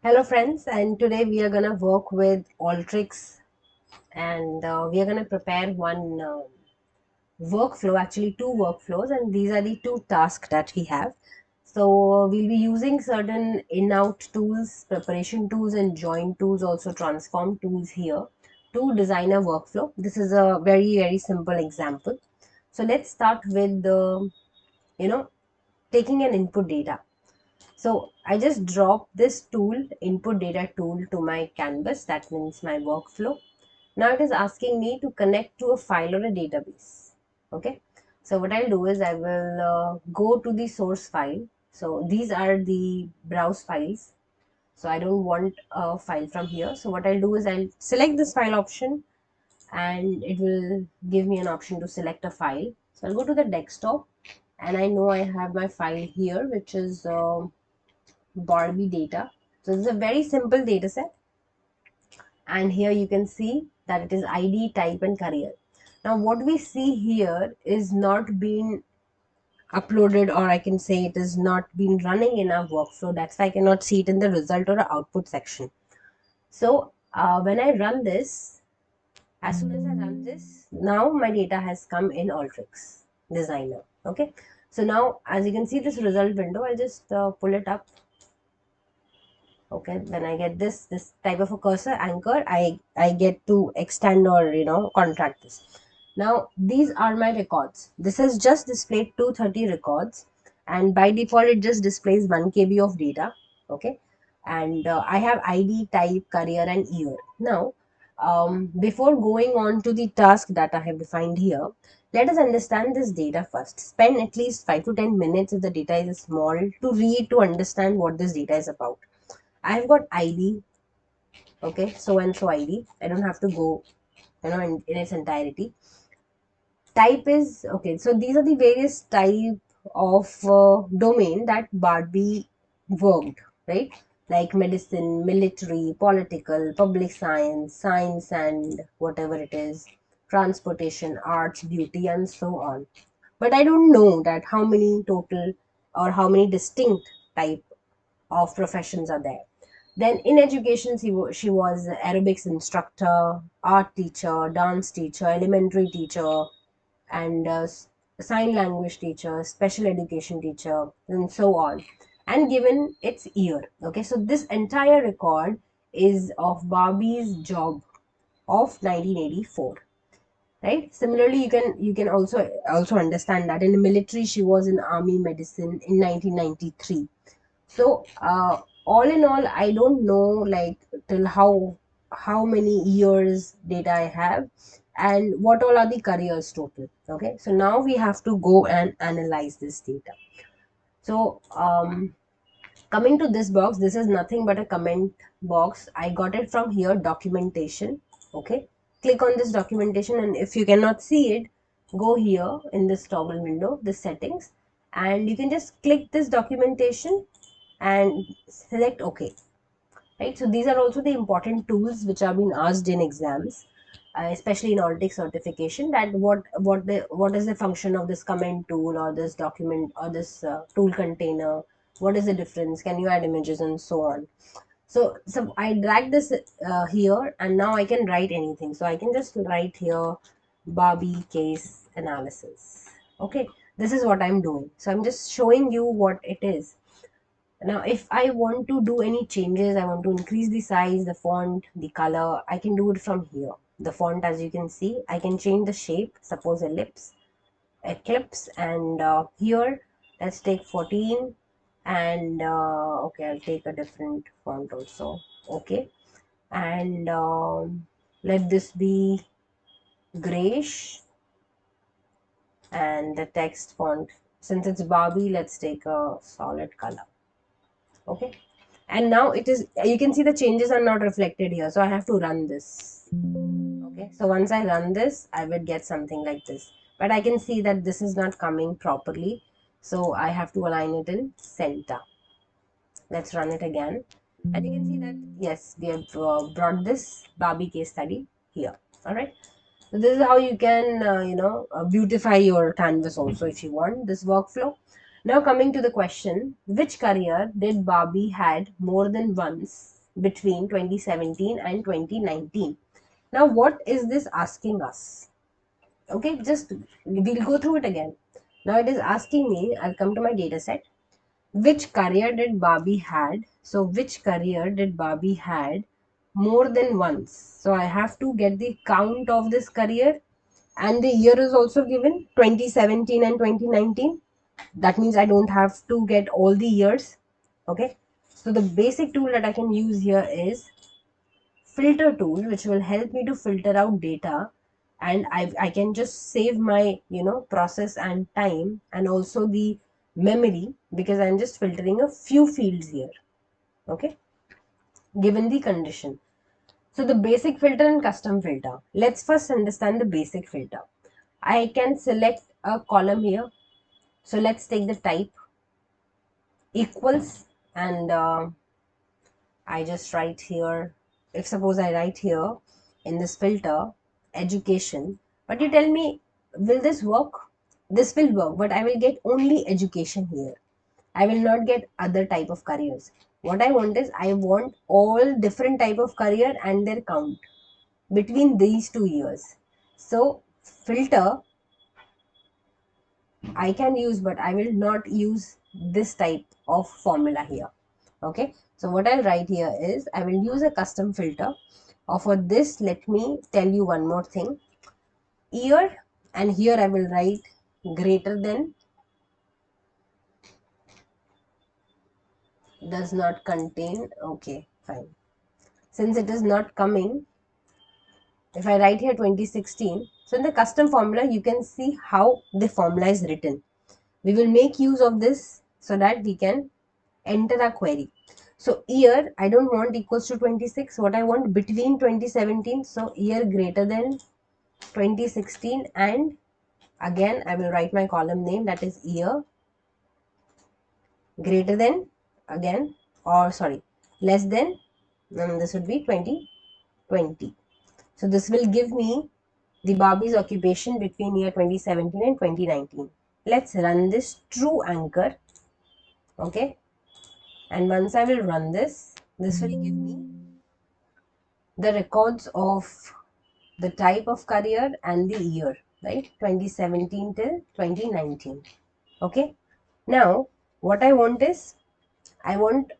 Hello friends, and today we are going to work with Alteryx, and we are going to prepare one workflow, actually two workflows, and these are the two tasks that we have. So we'll be using certain in-out tools, preparation tools, and join tools, also transform tools here to design a workflow. This is a very simple example. So let's start with you know taking an input data. So I just drop this tool, input data tool, to my canvas. That means my workflow. Now it is asking me to connect to a file or a database. Okay. So what I'll do is I will go to the source file. So these are the browse files. So I don't want a file from here. So what I'll do is I'll select this file option, and it will give me an option to select a file. So I'll go to the desktop, and I know I have my file here, which is Barbie data. So this is a very simple data set, and here you can see that it is ID, type, and career. Now what we see here is not being uploaded, or I can say it is not been running in our workflow. That's why I cannot see it in the result or output section. So when I run this, as soon as I run this, now my data has come in Alteryx Designer. Okay, so now as you can see this result window, I'll just pull it up. Okay, when I get this type of a cursor anchor, I get to extend or contract this. Now these are my records. This has just displayed 230 records, and by default it just displays 1 KB of data. Okay, and I have ID, type, career, and year. Now before going on to the task that I have defined here, let us understand this data first. Spend at least 5 to 10 minutes, if the data is small, to read, to understand what this data is about. I've got ID, okay, so and so ID. I don't have to go, in its entirety. Type is, okay, so these are the various type of domain that Barbie worked, right? Like medicine, military, political, public science, science and whatever it is, transportation, arts, beauty, and so on. But I don't know that how many total or how many distinct type of professions are there. Then in education, she was aerobics instructor, art teacher, dance teacher, elementary teacher, and sign language teacher, special education teacher, and so on. And given its year. Okay, so this entire record is of Barbie's job of 1984. Right. Similarly, you can also understand that in the military she was in army medicine in 1993. So all in all, I don't know like till how many years data I have and what all are the careers total. Okay, so now we have to go and analyze this data. So coming to this box, this is nothing but a comment box. I got it from here, documentation. Okay, click on this documentation, and if you cannot see it, go here in this toggle window, the settings, and you can just click this documentation and select OK. Right, so these are also the important tools which are being asked in exams, especially in Alteryx certification, that what is the function of this comment tool or this document or this tool container, what is the difference, can you add images, and so on. So I drag this here, and now I can write anything. So I can just write here Barbie case analysis. Okay, this is what I'm doing. So I'm just showing you what it is. Now if I want to do any changes, I want to increase the size, the font, the color, I can do it from here. The font, as you can see, I can change the shape, suppose eclipse, and here let's take 14, and okay, I'll take a different font also. Okay, and let this be grayish, and the text font, since it's Barbie, let's take a solid color. Okay, and now it is, you can see the changes are not reflected here, so I have to run this. Okay, so once I run this, I would get something like this, but I can see that this is not coming properly, so I have to align it in center. Let's run it again, and you can see that yes, we have brought this Barbie case study here. All right, so this is how you can beautify your canvas also if you want this workflow. Now coming to the question, which career did Barbie had more than once between 2017 and 2019? Now what is this asking us? Okay, just we'll go through it again. Now it is asking me, I'll come to my data set. Which career did Barbie had? So which career did Barbie had more than once? So I have to get the count of this career, and the year is also given 2017 and 2019. That means I don't have to get all the years. Okay, so the basic tool that I can use here is filter tool, which will help me to filter out data, and I can just save my process and time, and also the memory, because I'm just filtering a few fields here. Okay, given the condition. So the basic filter and custom filter. Let's first understand the basic filter. I can select a column here. So let's take the type equals, and I just write here, if suppose I write here in this filter education, but you tell me, will this work? This will work, but I will get only education here. I will not get other type of careers. What I want is, I want all different type of career and their count between these 2 years. So filter I can use, but I will not use this type of formula here. Okay, so what I'll write here is, I will use a custom filter. Or for this, let me tell you one more thing. Year, and here I will write greater than, does not contain. Okay, fine. Since it is not coming, if I write here 2016, so in the custom formula, you can see how the formula is written. We will make use of this so that we can enter a query. So year, I don't want equals to 26. What I want between 2017. So year greater than 2016, and again I will write my column name, that is year greater than, again, or sorry, less than, this would be 2020. So this will give me the Barbie's occupation between year 2017 and 2019. Let's run this true anchor. Okay, and once I will run this will give me the records of the type of career and the year, right? 2017 till 2019. Okay, now what I want is, I want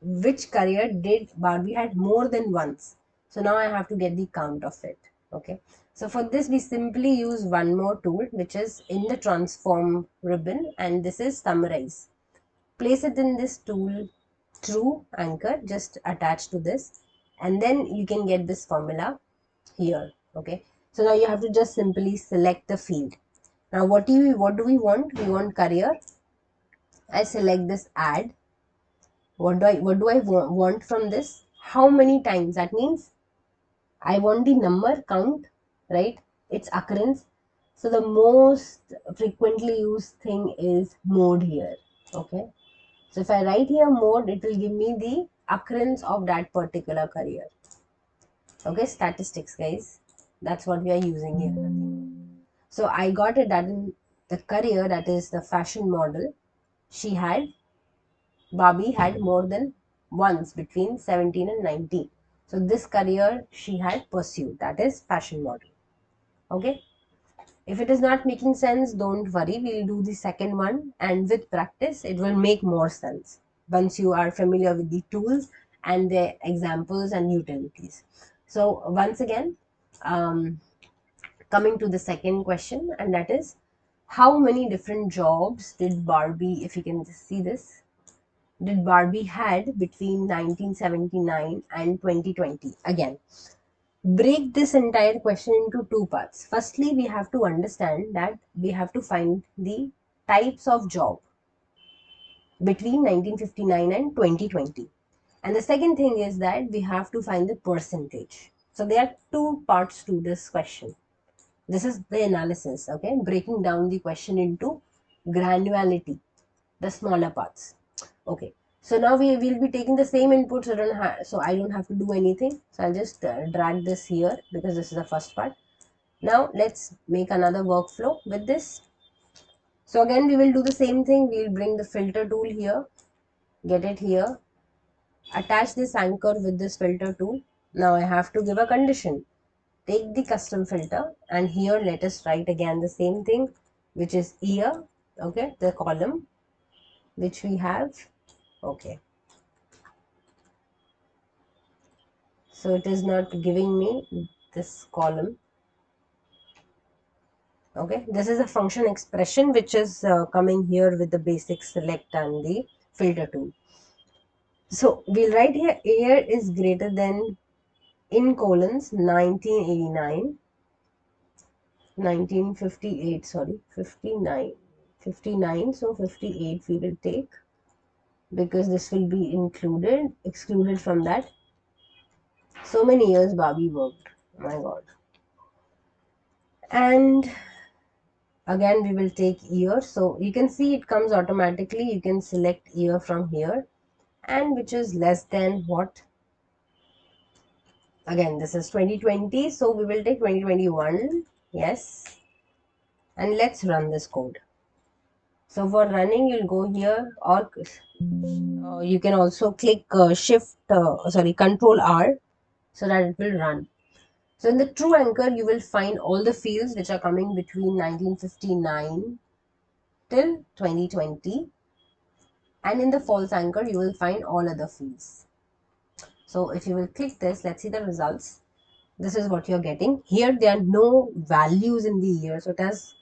which career did Barbie had more than once. So now I have to get the count of it. Okay, so for this we simply use one more tool, which is in the transform ribbon, and this is summarize. Place it in this tool true anchor, just attached to this, and then you can get this formula here. Okay, so now you have to just simply select the field. Now what do we want? We want career. I select this add. What do I want from this? How many times? That means I want the number count, right? Its occurrence. So the most frequently used thing is mode here. Okay, so if I write here mode, it will give me the occurrence of that particular career. Okay, statistics, guys. That's what we are using here. Nothing. So I got it that in the career, that is the fashion model, Barbie had more than once between 17 and 19. So this career she had pursued, that is fashion model. Okay. If it is not making sense, don't worry. We'll do the second one, and with practice, it will make more sense once you are familiar with the tools and the examples and utilities. So once again, coming to the second question, and that is, how many different jobs did Barbie, if you can just see this, did Barbie had between 1979 and 2020? Again, break this entire question into two parts. Firstly, we have to understand that we have to find the types of job between 1959 and 2020. And the second thing is that we have to find the percentage. So there are two parts to this question. This is the analysis, okay? Breaking down the question into granularity, the smaller parts. Okay, so now we will be taking the same input, so I don't have to do anything. So I'll just drag this here, because this is the first part. Now let's make another workflow with this. So again, we will do the same thing. We'll bring the filter tool here, get it here, attach this anchor with this filter tool. Now I have to give a condition. Take the custom filter, and here let us write again the same thing, which is year, okay, the column which we have, okay. So it is not giving me this column. Okay, this is a function expression which is coming here with the basic select and the filter tool. So we'll write here year is greater than in colons 1989, 1958, sorry, 59, so 58 we will take, because this will be excluded from that. So many years Barbie worked, oh my god. And again we will take year, so you can see it comes automatically. You can select year from here, and which is less than what, again this is 2020, so we will take 2021, yes, and let's run this code. So for running, you'll go here, or you can also click Control R, so that it will run. So in the true anchor, you will find all the fields which are coming between 1959 till 2020, and in the false anchor, you will find all other fields. So if you will click this, let's see the results. This is what you're getting. Here there are no values in the year, so it has,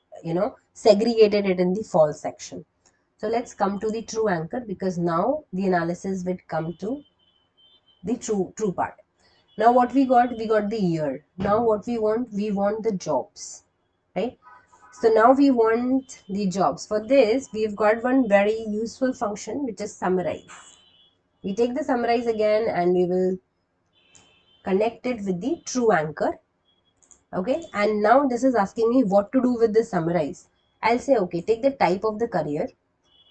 segregated it in the false section. So let's come to the true anchor, because now the analysis will come to the true part. Now what we got the year. Now what we want the jobs, right? So now we want the jobs. For this, we've got one very useful function, which is summarize. We take the summarize again, and we will connect it with the true anchor. Okay, and now this is asking me what to do with the summarize. I'll say, okay, take the type of the career,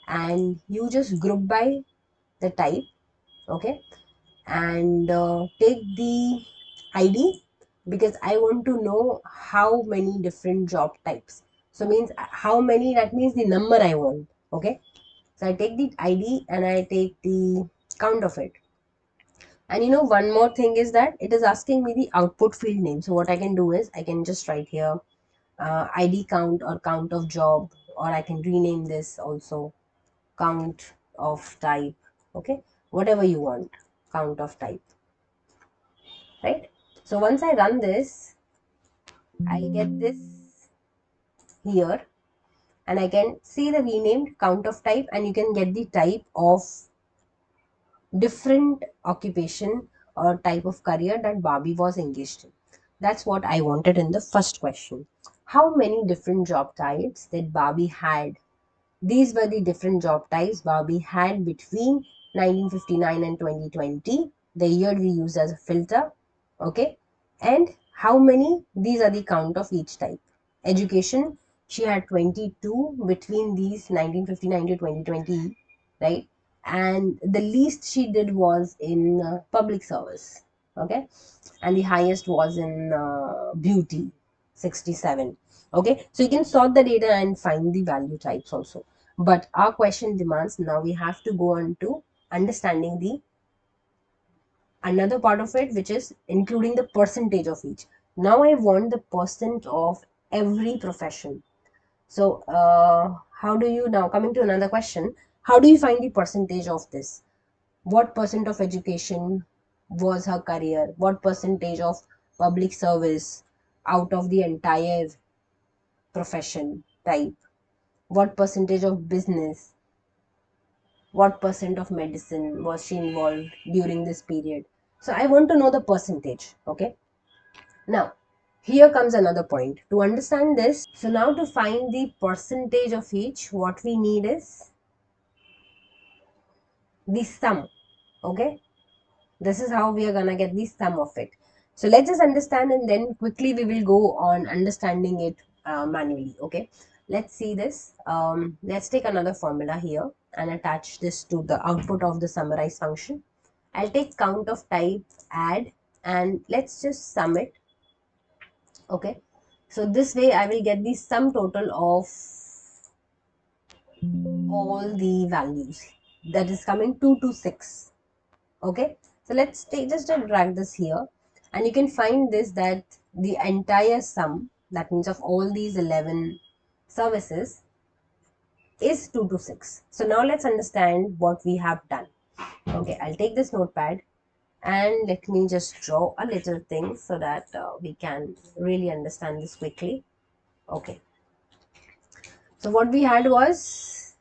and you just group by the type, okay, and take the ID, because I want to know how many different job types. So means how many, that means the number I want, okay. So I take the ID and I take the count of it. And one more thing is that it is asking me the output field name. So what I can do is I can just write here ID count or count of job, or I can rename this also count of type, okay, whatever you want, count of type, right? So once I run this, I get this here, and I can see the renamed count of type, and you can get the type of different occupation or type of career that Barbie was engaged in. That's what I wanted in the first question. How many different job types that Barbie had? These were the different job types Barbie had between 1959 and 2020, the year we used as a filter, okay? And how many? These are the count of each type. Education, she had 22 between these 1959 to 2020, right? And the least she did was in public service, okay? And the highest was in beauty, 67. Okay, so you can sort the data and find the value types also. But our question demands, now we have to go on to understanding the another part of it, which is including the percentage of each. Now I want the percent of every profession. So how do you, now coming to another question, how do you find the percentage of this? What percent of education was her career? What percentage of public service out of the entire profession type? What percentage of business? What percent of medicine was she involved during this period? So I want to know the percentage, okay? Now, here comes another point. To understand this, so now to find the percentage of each, what we need is the sum, okay? This is how we are gonna get the sum of it. So let's just understand, and then quickly we will go on understanding it manually, okay? Let's see this. Let's take another formula here and attach this to the output of the summarize function. I'll take count of type, add, and let's just sum it, okay? So this way I will get the sum total of all the values that is coming 2 to 6. Okay, so let's take just drag this here, and you can find this that the entire sum, that means of all these 11 services, is 2 to 6. So now let's understand what we have done. Okay, I'll take this notepad and let me just draw a little thing so that we can really understand this quickly. Okay, so what we had was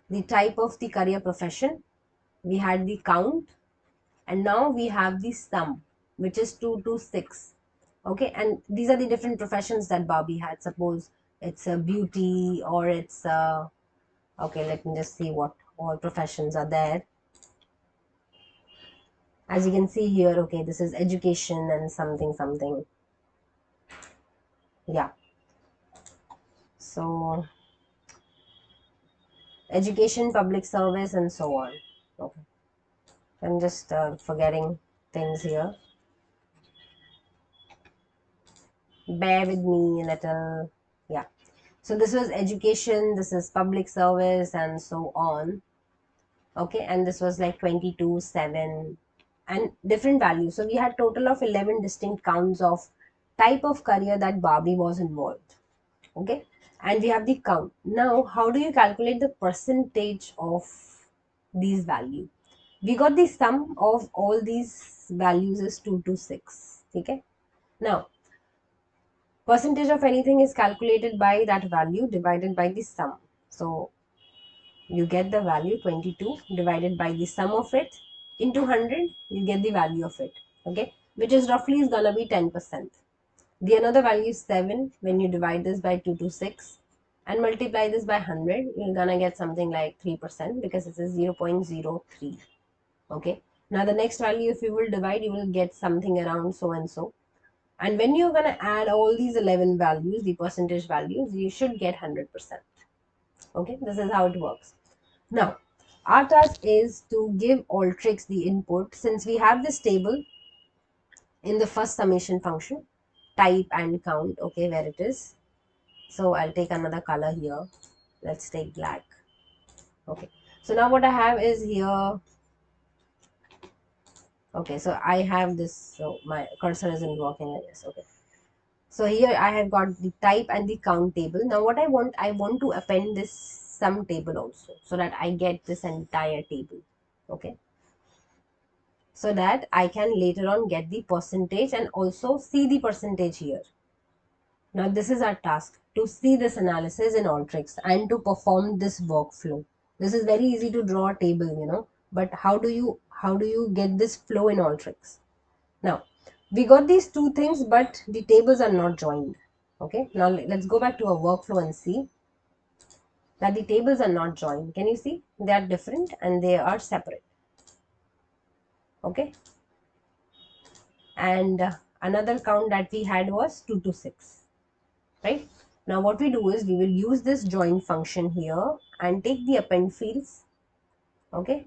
the type of the career profession, we had the count, and now we have the sum, which is 2 to 6. Okay, and these are the different professions that Barbie had. Suppose it's a beauty, or it's a, okay, let me just see what all professions are there. As you can see here, okay, this is education and something something. Yeah, so education, public service, and so on. Okay, I'm just forgetting things here. Bear with me a little. Yeah, so this was education, this is public service, and so on. Okay, and this was like 22, 7, and different values. So we had total of 11 distinct counts of type of career that Barbie was involved. Okay, and we have the count. Now how do you calculate the percentage of these value? We got the sum of all these values is 2 to 6. Okay, now percentage of anything is calculated by that value divided by the sum. So you get the value 22 divided by the sum of it into 100, you get the value of it. Okay, which is roughly is gonna be 10%. The another value is 7. When you divide this by 2 to 6 and multiply this by 100, you're gonna get something like 3%, because it is 0.03. Okay, now the next value, if you will divide, you will get something around so and so. And when you're gonna add all these 11 values, the percentage values, you should get 100%. Okay, this is how it works. Now, our task is to give Alteryx the input. Since we have this table in the first summation function, type and count, okay, where it is. So I'll take another color here. Let's take black. Okay, so now what I have is here. Okay, so I have this, so my cursor isn't working, I guess. Okay, so here I have got the type and the count table. Now what I want to append this sum table also, so that I get this entire table. Okay, so that I can later on get the percentage and also see the percentage here. Now this is our task, to see this analysis in Alteryx and to perform this workflow. This is very easy to draw a table, but how do you get this flow in Alteryx? Now we got these two things, but the tables are not joined. Okay, now let's go back to our workflow and see that the tables are not joined. Can you see? They are different and they are separate. Okay, and another count that we had was 2 to 6. Right, now what we do is we will use this join function here and take the append fields. Okay,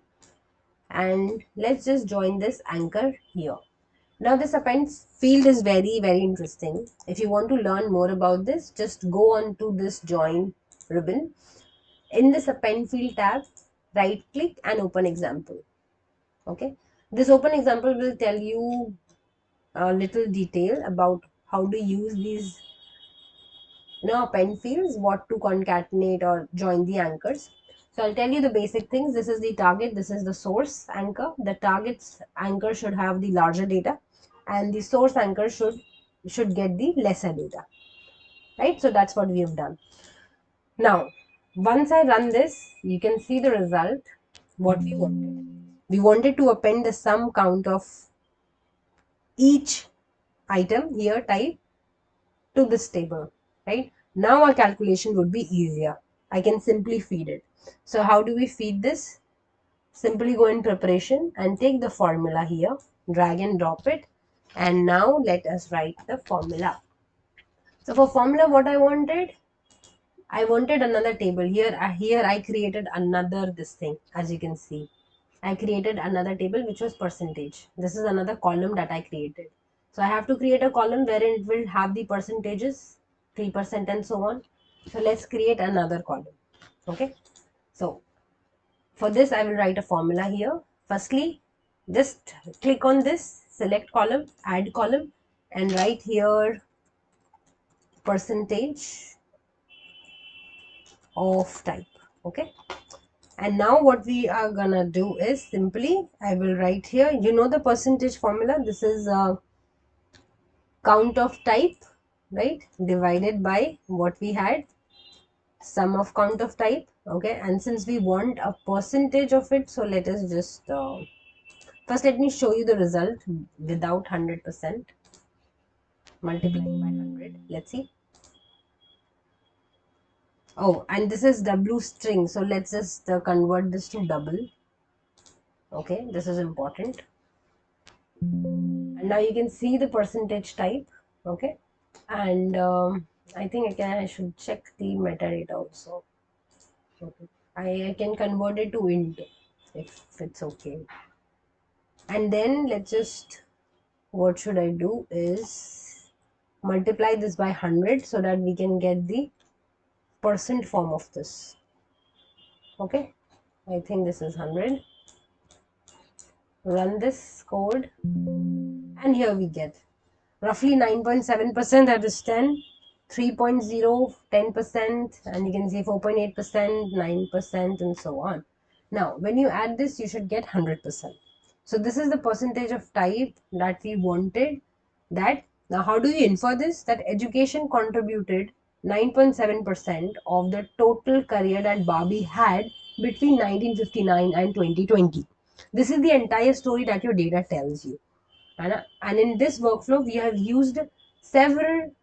and let's just join this anchor here. Now this append field is very interesting. If you want to learn more about this, just go on to this join ribbon. In this append field tab, right click and open example. Okay, this open example will tell you a little detail about how to use these append fields, what to concatenate or join the anchors. So I'll tell you the basic things. This is the target, this is the source anchor. The target's anchor should have the larger data, and the source anchor should get the lesser data. Right, so that's what we have done. Now once I run this, you can see the result. What we wanted to append the sum count of each item here type to this table. Right, now our calculation would be easier. I can simply feed it. So how do we feed this? Simply go in preparation and take the formula here, drag and drop it, and now let us write the formula. So for formula, what I wanted another table here. Here I created another this thing. As you can see, I created another table which was percentage. This is another column that I created. So I have to create a column wherein it will have the percentages, 3% and so on. So let's create another column. Okay, so for this I will write a formula here. Firstly, just click on this, select column, add column, and write here percentage of type. Okay, and now what we are gonna do is simply I will write here, you know, the percentage formula. This is count of type, right, divided by what we had, sum of count of type. Okay, and since we want a percentage of it, so let us just first let me show you the result without 100%, multiplying by 100. Let's see. Oh, and this is W string, so let's just convert this to double. Okay, this is important. And now you can see the percentage type. Okay, and I think I should check the metadata also. Okay. I can convert it to int if it's okay. And then let's just, what should I do is multiply this by 100 so that we can get the percent form of this. Okay, I think this is 100. Run this code, and here we get roughly 9.7%, that is 10, 3.0, 10%, and you can see 4.8%, 9%, and so on. Now, when you add this, you should get 100%. So this is the percentage of type that we wanted. That now, how do you infer this? That education contributed 9.7% of the total career that Barbie had between 1959 and 2020. This is the entire story that your data tells you. And in this workflow, we have used several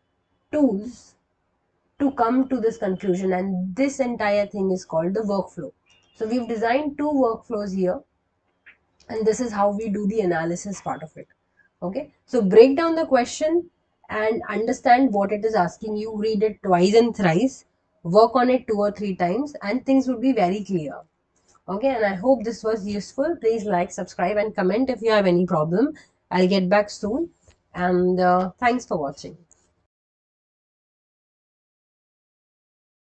tools to come to this conclusion, and this entire thing is called the workflow. So we've designed two workflows here, and this is how we do the analysis part of it. Okay, so break down the question and understand what it is asking you. Read it twice and thrice, work on it 2 or 3 times, and things would be very clear. Okay, and I hope this was useful. Please like, subscribe, and comment if you have any problem. I'll get back soon, and thanks for watching.